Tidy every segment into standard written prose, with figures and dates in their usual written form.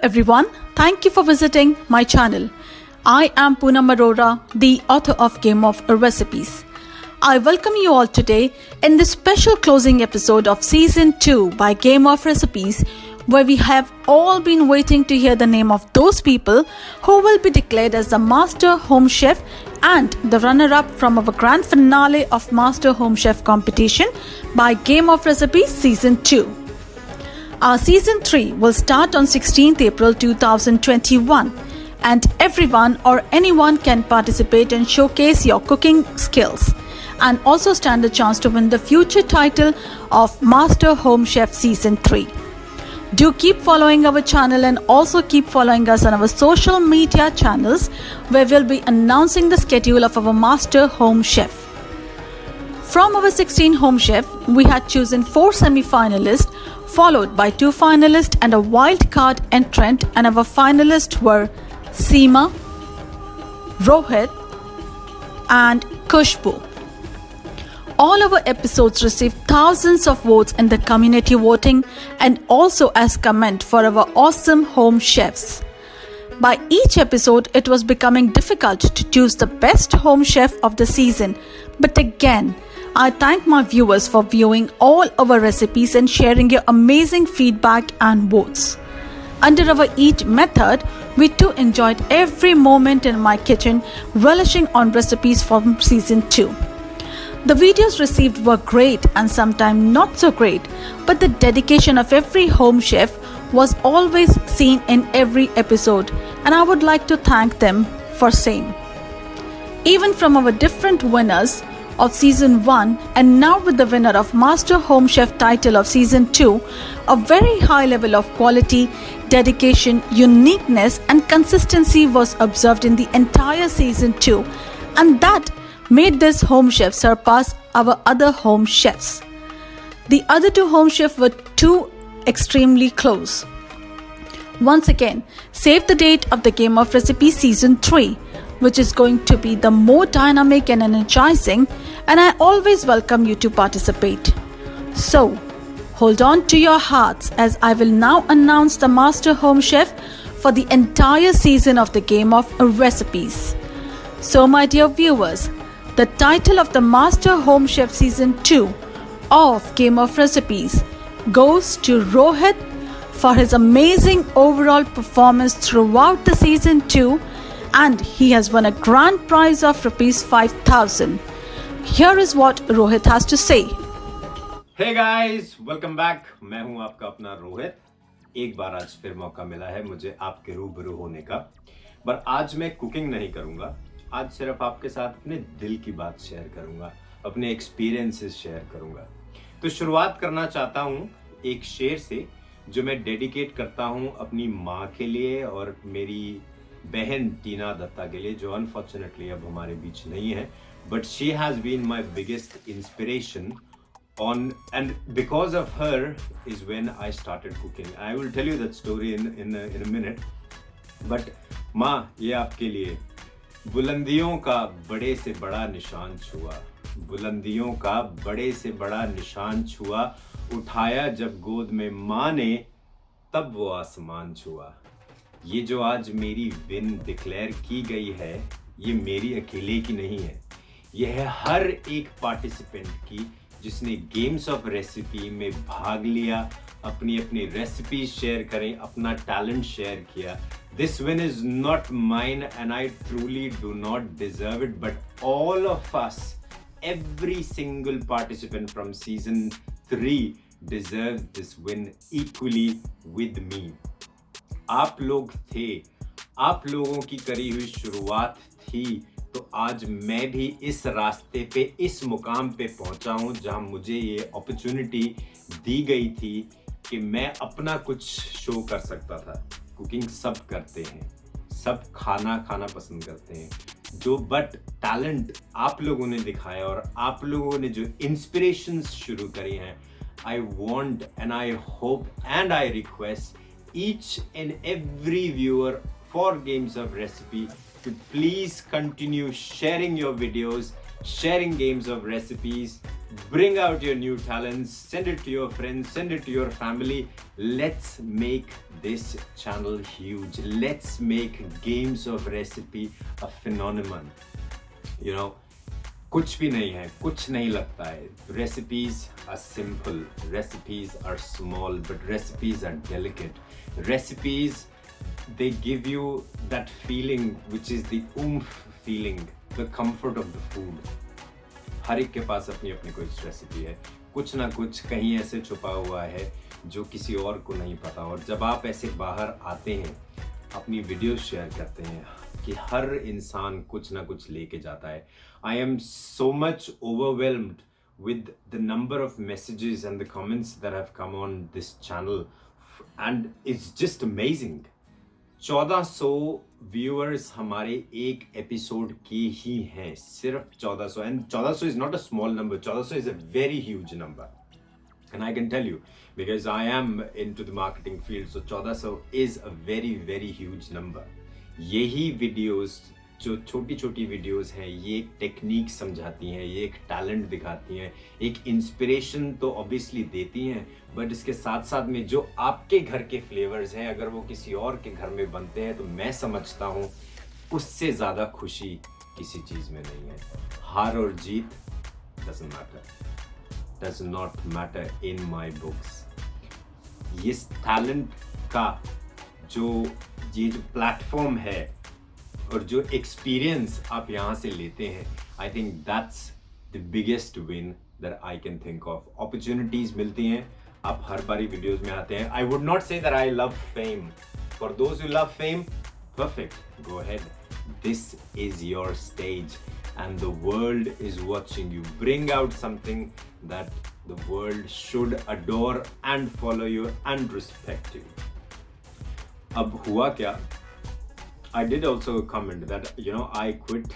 everyone, thank you for visiting my channel. I am Poonam Arora, the author of Game of Recipes. I welcome you all today in this special closing episode of Season 2 by Game of Recipes, where we have all been waiting to hear the name of those people who will be declared as the Master Home Chef and the runner-up from our grand finale of Master Home Chef competition by Game of Recipes Season 2. Our Season 3 will start on 16th April 2021 and everyone or anyone can participate and showcase your cooking skills and also stand a chance to win the future title of Master Home Chef Season 3. Do keep following our channel and also keep following us on our social media channels where we'll be announcing the schedule of our Master Home Chef. From our 16 Home Chef, we had chosen 4 semi-finalists followed by 2 finalists and a wild card entrant, and our finalists were Seema, Rohit and Kushbu. All our episodes received thousands of votes in the community voting and also as comment for our awesome home chefs. By each episode, it was becoming difficult to choose the best home chef of the season. But again, I thank my viewers for viewing all our recipes and sharing your amazing feedback and votes. Under our Eat method, we too enjoyed every moment in my kitchen, relishing on recipes from Season 2. The videos received were great and sometimes not so great, but the dedication of every home chef was always seen in every episode, and I would like to thank them for same. Even from our different winners of Season 1 and now with the winner of Master Home Chef title of Season 2, a very high level of quality, dedication, uniqueness and consistency was observed in the entire Season 2, and that made this home chef surpass our other home chefs. The other 2 home chefs were too extremely close. Once again, save the date of the Game of Recipes Season 3, which is going to be the more dynamic and energizing, and I always welcome you to participate. So, hold on to your hearts as I will now announce the Master Home Chef for the entire season of the Game of Recipes. So my dear viewers, the title of the Master Home Chef Season 2 of Game of Recipes goes to Rohit for his amazing overall performance throughout the Season 2, and he has won a grand prize of Rs 5,000. Here is what Rohit has to say. Hey guys, welcome back. मैं हूं आपका अपना रोहित. एक बार आज फिर मौका मिला है मुझे आपके रूबरू होने का, पर आज मैं कुकिंग नहीं करूंगा. आज सिर्फ आपके साथ अपने दिल की बात शेयर करूंगा, अपने एक्सपीरियंसेस शेयर करूंगा. तो शुरुआत करना चाहता हूं एक शेर से जो मैं डेडिकेट करता हूं अपनी माँ के लिए और मेरी बहन टीना दत्ता के लिए, जो अनफॉर्चुनेटली अब हमारे बीच नहीं है, but she has been my biggest inspiration on, and because of her is when I started cooking. I will tell you that story in a minute. But माँ, ये आपके लिए. बुलंदियों का बड़े से बड़ा निशान छुआ, बुलंदियों का बड़े से बड़ा निशान छुआ, उठाया जब गोद में माँ ने तब वो आसमान छुआ. ये जो आज मेरी विन डिक्लेयर की गई है, ये मेरी अकेले की नहीं है, यह है हर एक पार्टिसिपेंट की जिसने गेम्स ऑफ रेसिपी में भाग लिया, अपनी अपनी रेसिपी शेयर करें, अपना टैलेंट शेयर किया. This win is not mine and I truly do not deserve it, but all of us, every single participant from Season 3 deserves this win equally with me. आप लोग थे, आप लोगों की करी हुई शुरुआत थी, तो आज मैं भी इस रास्ते पे, इस मुकाम पे पहुंचा हूं जहां मुझे ये अपॉर्चुनिटी दी गई थी कि मैं अपना कुछ शो कर सकता था. कुकिंग सब करते हैं, सब खाना खाना पसंद करते हैं, जो बट टैलेंट आप लोगों ने दिखाया और आप लोगों ने जो इंस्पिरेशंस शुरू करी हैं, I want and I hope and I request each and every viewer for games of recipe to please continue sharing your videos, sharing games of recipes. Bring out your new talents, send it to your friends, send it to your family. Let's make this channel huge. Let's make games of recipe a phenomenon. You know, कुछ भी नहीं है, कुछ नहीं लगता है. Recipes are simple, recipes are small, but recipes are delicate. Recipes, they give you that feeling which is the oomph feeling, the comfort of the food. हर एक के पास अपनी अपनी कोई रेसिपी है, कुछ ना कुछ कहीं ऐसे छुपा हुआ है जो किसी और को नहीं पता. और जब आप ऐसे बाहर आते हैं, अपनी वीडियो शेयर करते हैं कि हर इंसान कुछ ना कुछ लेके जाता है. I am so much overwhelmed with the number of messages and the comments that have come on this channel, and it's just amazing. 1400 viewers हमारे एक एपिसोड के ही हैं, सिर्फ 1400. and 1400 is not a small number. 1400 is a very huge number, and I can tell you because I am into the marketing field, so 1400 is a very very huge number. यही videos, जो छोटी छोटी videos हैं, ये एक technique समझाती हैं, ये एक टैलेंट दिखाती हैं, एक इंस्पिरेशन तो ऑब्वियसली देती हैं, बट इसके साथ साथ में जो आपके घर के फ्लेवर्स हैं, अगर वो किसी और के घर में बनते हैं, तो मैं समझता हूँ उससे ज़्यादा खुशी किसी चीज़ में नहीं है. हार और जीत does not matter in my books. इस टैलेंट का ये जो प्लेटफॉर्म है और जो एक्सपीरियंस आप यहाँ से लेते हैं, I think that's the biggest win that I can think of. Opportunities मिलती हैं, आप हर बारी वीडियोस में आते हैं. I would not say that I love fame. For those who love fame, perfect, go ahead. This is your stage and the world is watching you. Bring out something that the world should adore and follow you and respect you. अब हुआ क्या? I did also comment that I quit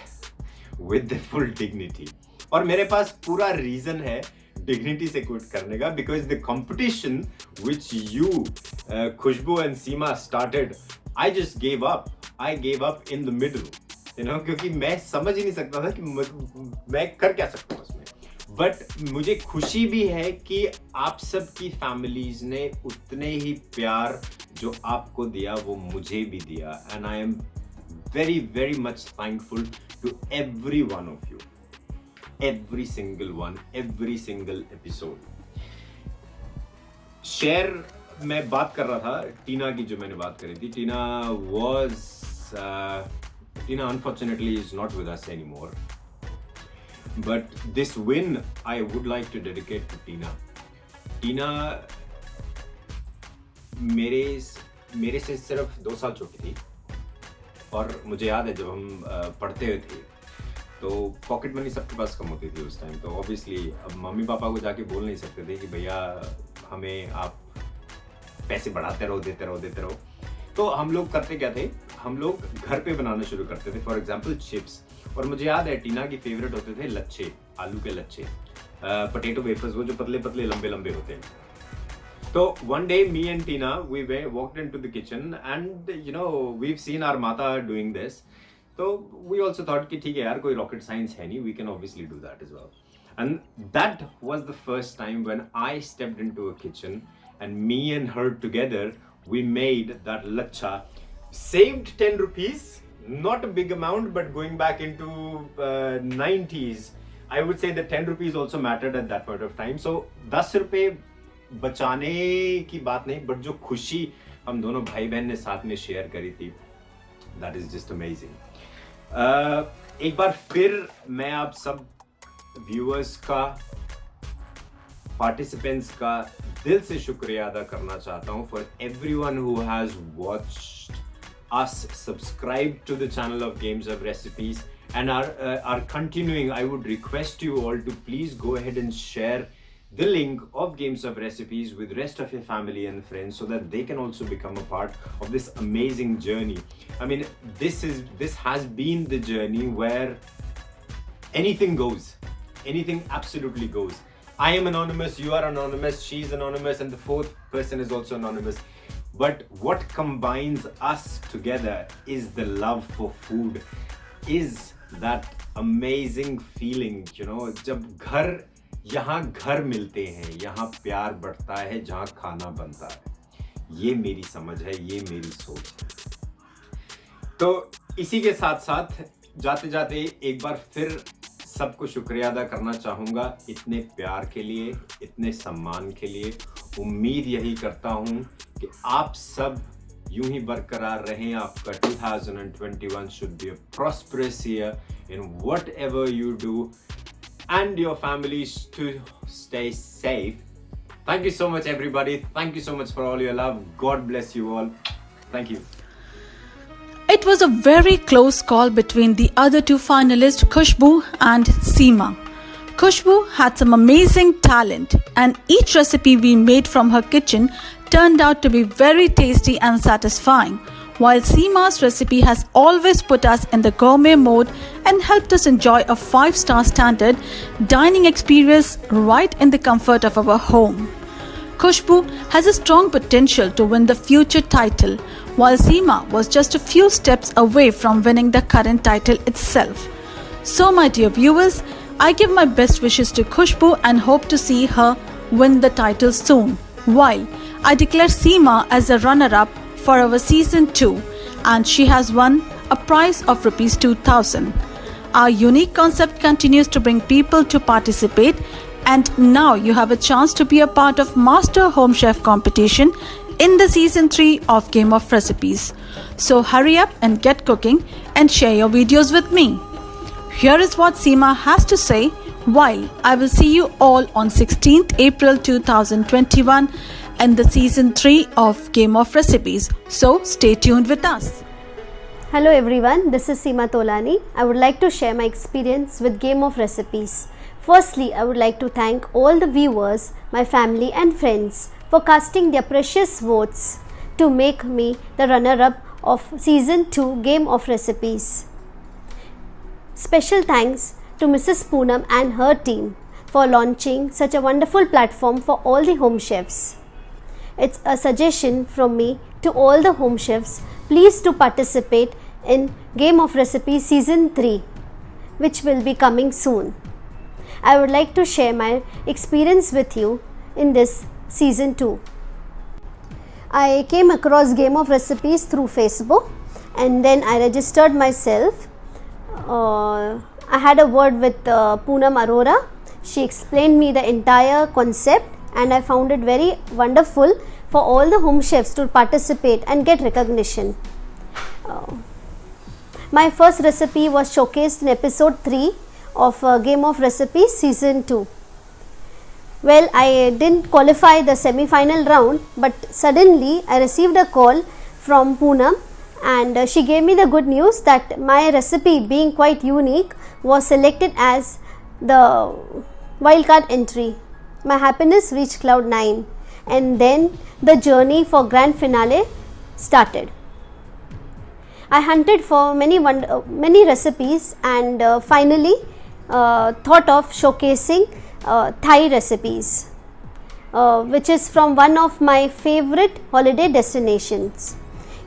with the full dignity. और मेरे पास पूरा reason है dignity से quit करने का, because the competition which you Khushboo and Seema started, I just gave up. I gave up in the middle. क्योंकि मैं समझ ही नहीं सकता था कि मैं कर क्या सकता हूँ उसमें. बट मुझे खुशी भी है कि आप सब की फैमिलीज ने उतने ही प्यार जो आपको दिया वो मुझे भी दिया. And I am very very much thankful to every one of you, every single one, every single episode. Share मैं बात कर रहा था टीना की, जो मैंने बात करी थी. Tina unfortunately is not with us anymore. But this win I would like to dedicate to Tina. Tina मेरे से सिर्फ 2 साल छोटी थी, और मुझे याद है जब हम पढ़ते हुए थे तो पॉकेट मनी सबके पास कम होती थी उस टाइम. तो ऑब्वियसली अब मम्मी पापा को जाके बोल नहीं सकते थे कि भैया हमें आप पैसे बढ़ाते रहो, देते रहो. तो हम लोग करते क्या थे, हम लोग घर पे बनाना शुरू करते थे. For example chips. और मुझे याद है टीना की फेवरेट होते थे लच्छे, आलू के लच्छे, पोटैटो वेफर्स, वो जो पतले पतले लंबे लंबे होते हैं. तो one day me and Tina, we walked into the kitchen and we've seen our mata doing this. So we also thought कि ठीक है यार, कोई rocket science है नहीं, we can obviously do that as well. And that was the first time when I stepped into a kitchen and me and her together, we made that lacha. Saved 10 rupees, not a big amount, but going back into 90s, I would say that 10 rupees also mattered at that point of time. So 10 रुपए बचाने की बात नहीं, but जो खुशी हम दोनों भाई बहन ने साथ में शेयर करी थी, that is just amazing. एक बार फिर मैं आप सब व्यूअर्स का, पार्टिसिपेंट्स का दिल से शुक्रिया अदा करना चाहता हूँ for everyone who has watched us, subscribe to the channel of Games of Recipes and are continuing. I would request you all to please go ahead and share the link of Games of Recipes with rest of your family and friends so that they can also become a part of this amazing journey. I mean, this has been the journey where anything goes, anything absolutely goes. I am anonymous, you are anonymous, she's anonymous, and the fourth person is also anonymous. But what combines us together is the love for food, is that amazing feeling, जब यहाँ घर मिलते हैं, यहाँ प्यार बढ़ता है, जहाँ खाना बनता है। ये मेरी समझ है, ये मेरी सोच है। तो इसी के साथ साथ जाते जाते एक बार फिर सबको शुक्रिया अदा करना चाहूँगा इतने प्यार के लिए, इतने सम्मान के लिए। उम्मीद यही करता हूँ कि आप सब यूं ही बरकरार रहें। आपका 2021 should be a prosperous year in whatever you do, and your families to stay safe. Thank you so much, everybody. Thank you so much for all your love. God bless you all. Thank you. It was a very close call between the other two finalists, Khushbu and Seema. Khushbu had some amazing talent, and each recipe we made from her kitchen turned out to be very tasty and satisfying, while Seema's recipe has always put us in the gourmet mode and helped us enjoy a 5-star standard dining experience right in the comfort of our home. Khushbu has a strong potential to win the future title, while Seema was just a few steps away from winning the current title itself. So, my dear viewers, I give my best wishes to Khushbu and hope to see her win the title soon, while I declare Seema as a runner-up for our season 2, and she has won a prize of Rs 2000. Our unique concept continues to bring people to participate, and now you have a chance to be a part of Master Home Chef competition in the season 3 of Game of Recipes. So hurry up and get cooking and share your videos with me. Here is what Seema has to say, while I will see you all on 16th April 2021 and the season 3 of Game of Recipes. So stay tuned with us. Hello everyone, this is Seema Tolani. I would like to share my experience with Game of Recipes. Firstly, I would like to thank all the viewers, my family and friends for casting their precious votes to make me the runner-up of season 2 Game of Recipes. Special thanks to Mrs. Poonam and her team for launching such a wonderful platform for all the home chefs. It's a suggestion from me to all the home chefs, please to participate in Game of Recipes season 3, which will be coming soon. I would like to share my experience with you in this season 2. I came across Game of Recipes through Facebook, and then I registered myself. I had a word with Poonam Arora. She explained me the entire concept, and I found it very wonderful for all the home chefs to participate and get recognition. My first recipe was showcased in episode 3 of Game of Recipes season 2. Well, I didn't qualify the semi-final round, but suddenly I received a call from Poonam, and she gave me the good news that my recipe, being quite unique, was selected as the wildcard entry. My happiness reached cloud 9, and then the journey for grand finale started. I hunted for many recipes, and finally thought of showcasing Thai recipes, which is from one of my favorite holiday destinations.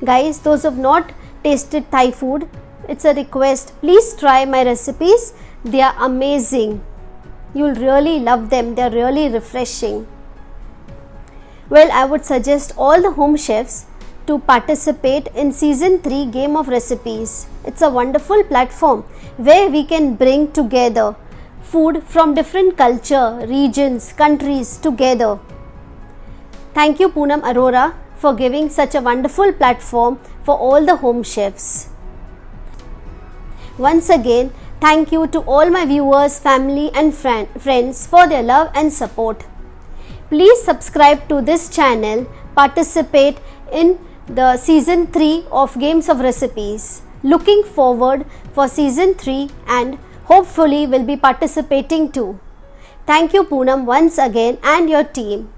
Guys, those who have not tasted Thai food, it's a request, please try my recipes. They are amazing. You'll really love them. They're really refreshing. Well, I would suggest all the home chefs to participate in season 3 Game of Recipes. It's a wonderful platform where we can bring together food from different culture, regions, countries together. Thank you, Poonam Arora, for giving such a wonderful platform for all the home chefs. Once again, thank you to all my viewers, family and friends for their love and support. Please subscribe to this channel, participate in the season 3 of Games of Recipes. Looking forward for season 3 and hopefully will be participating too. Thank you, Poonam, once again, and your team.